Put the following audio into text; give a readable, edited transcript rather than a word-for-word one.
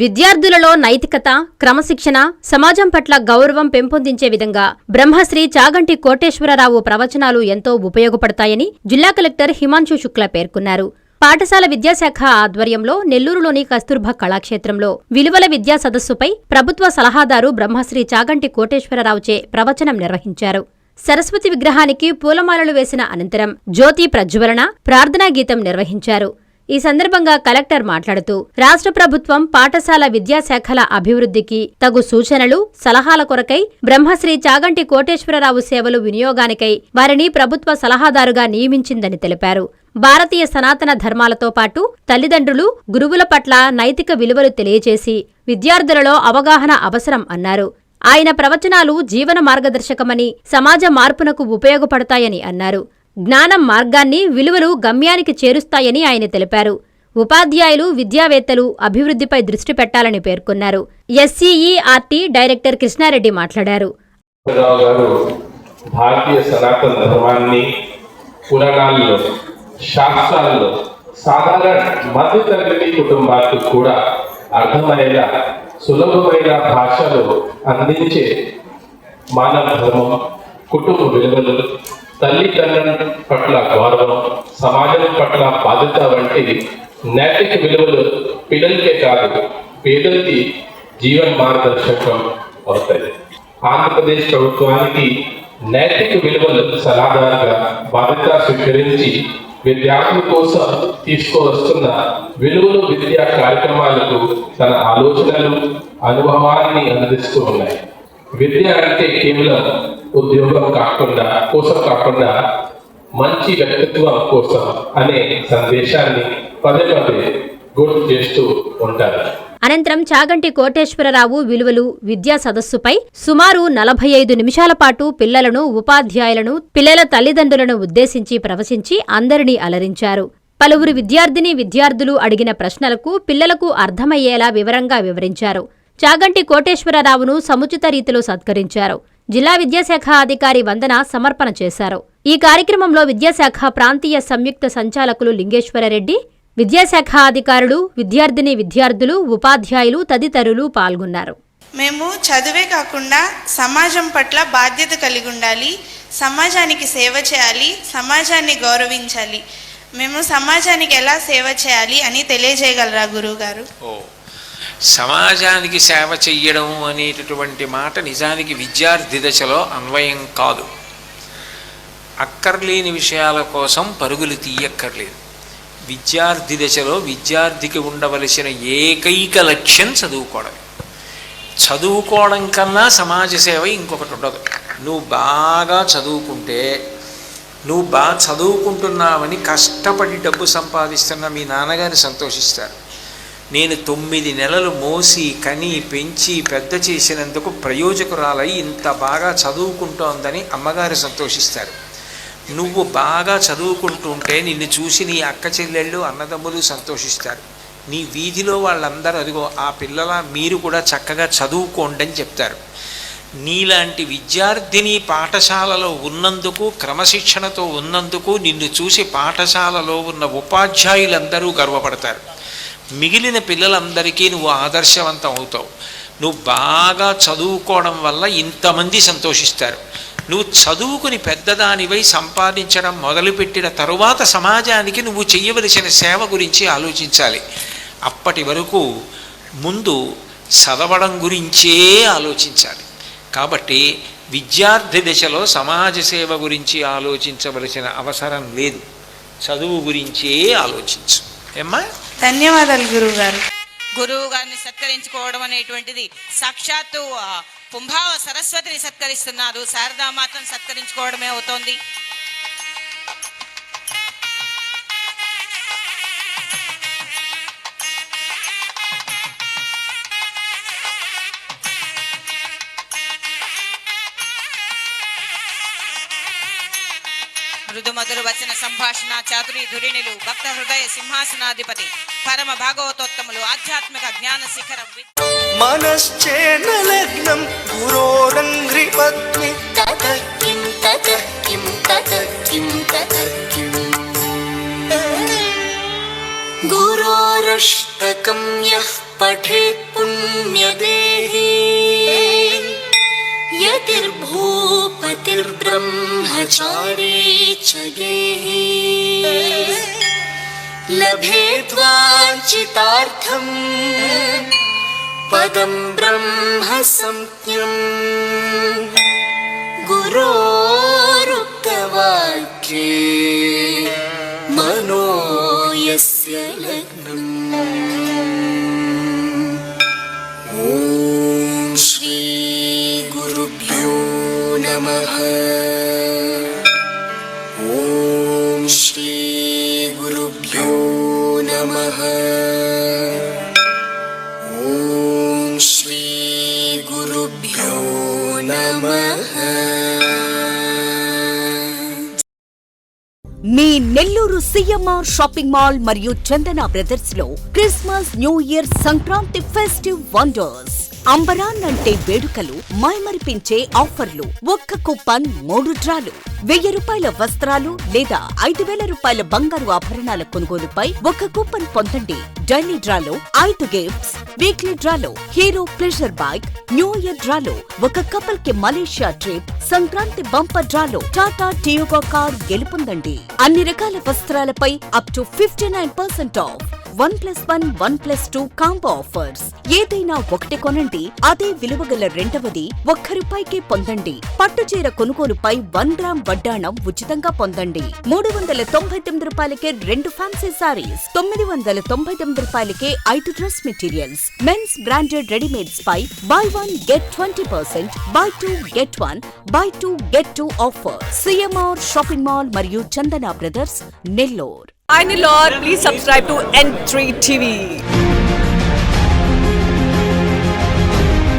విద్యార్థులలో నైతికత, క్రమశిక్షణ, సమాజం పట్ల గౌరవం పెంపొందించే విధంగా బ్రహ్మశ్రీ చాగంటి కోటేశ్వరరావు ప్రవచనాలు ఎంతో ఉపయోగపడతాయని జిల్లా కలెక్టర్ హిమాంశు శుక్లా పేర్కొన్నారు. పాఠశాల విద్యాశాఖ ఆధ్వర్యంలో నెల్లూరులోని కస్తూర్బా కళాక్షేత్రంలో విలువల విద్యా సదస్సుపై ప్రభుత్వ సలహాదారు బ్రహ్మశ్రీ చాగంటి కోటేశ్వరరావుచే ప్రవచనం నిర్వహించారు. సరస్వతి విగ్రహానికి పూలమాలలు వేసిన అనంతరం జ్యోతి ప్రజ్వలన, ప్రార్థనా గీతం నిర్వహించారు. ఈ సందర్భంగా కలెక్టర్ మాట్లాడుతూ రాష్ట్ర ప్రభుత్వం పాఠశాల విద్యాశాఖల అభివృద్ధికి తగు సూచనలు, సలహాల కొరకై బ్రహ్మశ్రీ చాగంటి కోటేశ్వరరావు సేవలు వినియోగానికై వారిని ప్రభుత్వ సలహాదారుగా నియమించిందని తెలిపారు. భారతీయ సనాతన ధర్మాలతో పాటు తల్లిదండ్రులు, గురువుల పట్ల నైతిక విలువలు తెలియజేసి విద్యార్థులలో అవగాహన అవసరం అన్నారు. ఆయన ప్రవచనాలు జీవన మార్గదర్శకమని, సమాజ మార్పునకు ఉపయోగపడతాయని అన్నారు. జ్ఞానం మార్గాన్ని, విలువలు గమ్యానికి చేరుస్తాయని ఆయన తెలిపారు. ఉపాధ్యాయులు, విద్యావేత్తలు అభివృద్ధిపై దృష్టి పెట్టాలని పేర్కొన్నారు. ఎస్సీఈఆర్టీ డైరెక్టర్ కృష్ణారెడ్డి మాట్లాడారు. భారతీయ సనాతన ధర్మాన్ని పురాణాల్లో, శాస్త్రాల్లో సాధారణ మధ్యతరగతి కుటుంబాలకు కూడా అర్థమయ్యేలా సులభమైన భాషలో అందించే మానవ ధర్మం, కుటుంబ విలువలు, తల్లిదండ్రుల పట్ల గౌరవం, సమాజం పట్ల బాధ్యత వంటి నైతిక విలువలు పిల్లలకే కాదు పేదలకి జీవన మార్గదర్శకం అవుతాయి. ఆంధ్రప్రదేశ్ ప్రభుత్వానికి నైతిక విలువలు సలహాదారుగా బాధ్యత స్వీకరించి విద్యార్థుల కోసం తీసుకువస్తున్న విలువలు విద్యా కార్యక్రమాలకు తన ఆలోచనలు, అనుభవాన్ని అందిస్తూ ఉన్నాయి. విద్య అంటే కేవలం ఉద్యోగం కోసం కాకుండా మంచి వ్యక్తిత్వం కోసం అనే సందేశాన్ని పదే పదే గుర్తు చేస్తూ ఉంటారు. అనంతరం చాగంటి కోటేశ్వరరావు విలువలు విద్యా సదస్సుపై సుమారు 45 నిమిషాల పాటు పిల్లలను, ఉపాధ్యాయులను, పిల్లల తల్లిదండ్రులను ఉద్దేశించి ప్రవచించి అందరినీ అలరించారు. పలువురు విద్యార్థులు అడిగిన ప్రశ్నలకు పిల్లలకు అర్థమయ్యేలా వివరంగా వివరించారు. చాగంటి కోటేశ్వరరావును సముచిత రీతిలో సత్కరించారు. జిల్లా విద్యాశాఖ అధికారి వందన సమర్పణ చేశారు. ఈ కార్యక్రమంలో విద్యాశాఖ ప్రాంతీయ సంయుక్త సంచాలకులు లింగేశ్వరరెడ్డి, విద్యాశాఖ అధికారులు, విద్యార్థులు, ఉపాధ్యాయులు తదితరులు పాల్గొన్నారు. మేము చదువే కాకుండా సమాజం పట్ల బాధ్యత కలిగి ఉండాలి, సమాజానికి సేవ చేయాలి, సమాజాన్ని గౌరవించాలి. మేము సమాజానికి ఎలా సేవ చేయాలి అని తెలియజేయగలరా గురువుగారు? సమాజానికి సేవ చెయ్యడం అనేటటువంటి మాట నిజానికి విద్యార్థి దశలో అన్వయం కాదు. అక్కర్లేని విషయాల కోసం పరుగులు తీయక్కర్లేదు. విద్యార్థి దశలో విద్యార్థికి ఉండవలసిన ఏకైక లక్ష్యం చదువుకోవడం. చదువుకోవడం కన్నా సమాజ సేవ ఇంకొకటి ఉండదు. నువ్వు బాగా చదువుకుంటే, నువ్వు బాగా చదువుకుంటున్నావని కష్టపడి డబ్బు సంపాదిస్తున్న మీ నాన్నగారు సంతోషిస్తారు. నేను 9 నెలలు మోసి, కని, పెంచి పెద్ద చేసినందుకు ప్రయోజకురాలై ఇంత బాగా చదువుకుంటోందని అమ్మగారు సంతోషిస్తారు. నువ్వు బాగా చదువుకుంటుంటే నిన్ను చూసి నీ అక్క చెల్లెళ్ళు, అన్నదమ్ములు సంతోషిస్తారు. నీ వీధిలో వాళ్ళందరూ అదిగో ఆ పిల్లల మీరు కూడా చక్కగా చదువుకోండి అని చెప్తారు. నీలాంటి విద్యార్థిని పాఠశాలలో ఉన్నందుకు, క్రమశిక్షణతో ఉన్నందుకు నిన్ను చూసి పాఠశాలలో ఉన్న ఉపాధ్యాయులందరూ గర్వపడతారు. మిగిలిన పిల్లలందరికీ నువ్వు ఆదర్శవంతం అవుతావు. నువ్వు బాగా చదువుకోవడం వల్ల ఇంతమంది సంతోషిస్తారు. నువ్వు చదువుకుని పెద్దదానివై సంపాదించడం మొదలుపెట్టిన తరువాత సమాజానికి నువ్వు చెయ్యవలసిన సేవ గురించి ఆలోచించాలి. అప్పటి వరకు ముందు చదవడం గురించే ఆలోచించాలి. కాబట్టి విద్యార్థి దశలో సమాజ సేవ గురించి ఆలోచించవలసిన అవసరం లేదు. చదువు గురించే ఆలోచించు. ఏమ్మా? ధన్యవాదాలు గురువుగారు. గురువు గారిని సత్కరించుకోవడం అనేటువంటిది సాక్షాత్తు పుంభావ సరస్వతిని సత్కరిస్తున్నారు. శారదామాతను సత్కరించుకోవడమే అవుతోంది. మృదుమధుర వచన సంభాషణ చాతురి ధురిణులు, భక్త హృదయ సింహాసనాధిపతి, పరమ భాగవతోత్తములు, ఆధ్యాత్మిక జ్ఞాన శిఖరం. మనశ్చేన లగ్నం గురోరంగ్రి పత్ని తతః కిం తతః కిం తతః కిం తతః కిం గురోరష్టకం యః पठेत् पुण्यदेही यतिर्भूपतिर्ब्रह्मचारी च गेही लभेद्वाञ्छितार्थम् पदं ब्रह्म संज्ञम् गुरोरुक्तवाक्ये मनो यस्य लग्नम्। ॐ श्री गुरुभ्यो नमः। ॐ श्री गुरुभ्यो नमः। ॐ श्री गुरुभ्यो नमः। మీ నెల్లూరు సిఎంఆర్ షాపింగ్ మాల్ మరియు చందన బ్రదర్స్ లో Christmas New Year Sankranti festive wonders అంబరాన్ అంటే వేడుకలు మైమరిపించే ఆఫర్లు. ఒక్క కూపన్ 3 డ్రాలు. 1000 రూపాయల వస్త్రాలు లేదా 5000 రూపాయల బంగారు ఆభరణాల కొనుగోలుపై 1 కూపన్ పొందండి. డైలీ డ్రాలో 5 గిఫ్ట్స్, వీక్లీ డ్రాలో Hero Pleasure bike, New Year డ్రాలో 1 కపుల్ కి మలేషియా ట్రిప్, సంక్రాంతి బంపర్ డ్రాలో టాటా టియోగో కార్ గెలుపొందండి. అన్ని రకాల వస్త్రాలపై up to 59% off. 1+1, 1+2 combo offers. ఏదైనా ఒకటి కొనండి, అదే విలువగల రెండవది ₹1 పొందండి. పట్టుచీర కొనుగోలుపై 1 గ్రామ్ వడ్డాణం ఉచితంగా పొందండి. 399 రూపాయలకే 2 ఫ్యాన్సీ సారీస్, 999 రూపాయలకే 5 dress materials. Men's branded readymades పై buy 1 get 20%, buy 2 get 1, buy 2 get 2 offer. CMR shopping mall మరియు Chandana Brothers, Nellore. Hi Nilor, please subscribe to N3 TV.